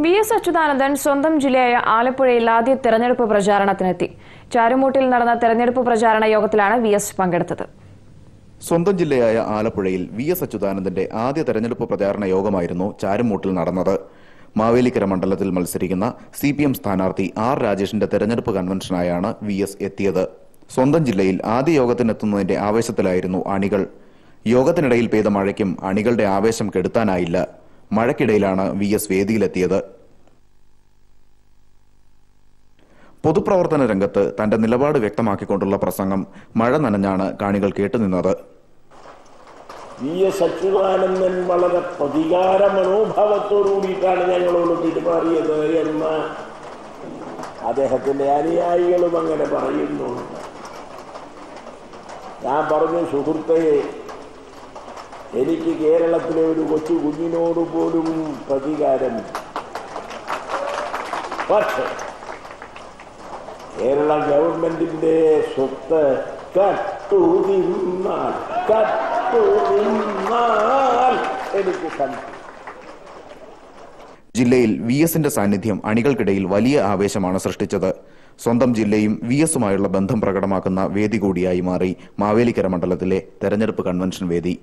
VS. Achuthanandan സ്വന്തം ജില്ലയായ ആലപ്പുഴയിൽ ആദ്യ തെരഞ്ഞെടുപ്പ് പ്രചാരണത്തിനെത്തി. ചാരുമൂട്ടിൽ നടന്ന തെരഞ്ഞെടുപ്പ് പ്രചാരണ യോഗത്തിലാണ് വി.എസ്. പങ്കെടുത്തത്. സ്വന്തം ജില്ലയായ ആലപ്പുഴയിൽ വി.എസ്. അച്യുതാനന്ദന്റെ ആദ്യ തെരഞ്ഞെടുപ്പ് പ്രചാരണ യോഗമായിരുന്നു ചാരുമൂട്ടിൽ നടന്നത്. മാവേലിക്കര മണ്ഡലത്തിൽ മത്സരിക്കുന്ന CPM സ്ഥാനാർത്ഥി R. രാജേഷിന്റെ തെരഞ്ഞെടുപ്പ് കൺവെൻഷനായാണ് വി.എസ്. എത്തിയത്. സ്വന്തം ജില്ലയിൽ ആദ്യ യോഗത്തിനെത്തുന്നതിന്റെ ആവേശത്തിലായിരുന്നു അണികൾ. യോഗത്തിനിടയിൽ പെയ്ത മഴയ്ക്കും അണികളുടെ ആവേശം കെടുത്താനായില്ല. മഴയ്ക്കിടയിലാണ് വി.എസ്. വേദിയിലെത്തിയത്. പൊതുപ്രവർത്തന രംഗത്ത് തന്റെ നിലപാട് വ്യക്തമാക്കിക്കൊണ്ടുള്ള പ്രസംഗം മഴ നനഞ്ഞാണ് കാണികൾ കേട്ടുനിന്നത്. വി.എസ്. അച്യുതാനന്ദൻ വളരെ പ്രതികാര മനോഭാവത്തോടുകൂടിയിട്ടാണ് ഞങ്ങളോട് പെരുമാറിയത് എന്ന് അദ്ദേഹത്തിന്റെ അനുയായികളും അങ്ങനെ പറയുന്നു. ഞാൻ പറഞ്ഞു, സുഹൃത്തെ, എനിക്ക് കേരളത്തിലെ ഒരു കൊച്ചു കുഞ്ഞിനോട് പോലും പ്രതികാരം. പക്ഷേ കേരള ഗവൺമെന്റിന്റെ സ്വത്ത് കട്ടുതിന്നാൽ എനിക്ക് കണ്ടു. ജില്ലയിൽ വി.എസിന്റെ സാന്നിധ്യം അണികൾക്കിടയിൽ വലിയ ആവേശമാണ് സൃഷ്ടിച്ചത്. സ്വന്തം ജില്ലയും വി.എസുമായുള്ള ബന്ധം പ്രകടമാക്കുന്ന വേദി കൂടിയായി മാറി മാവേലിക്കര മണ്ഡലത്തിലെ തെരഞ്ഞെടുപ്പ് കൺവെൻഷൻ വേദി.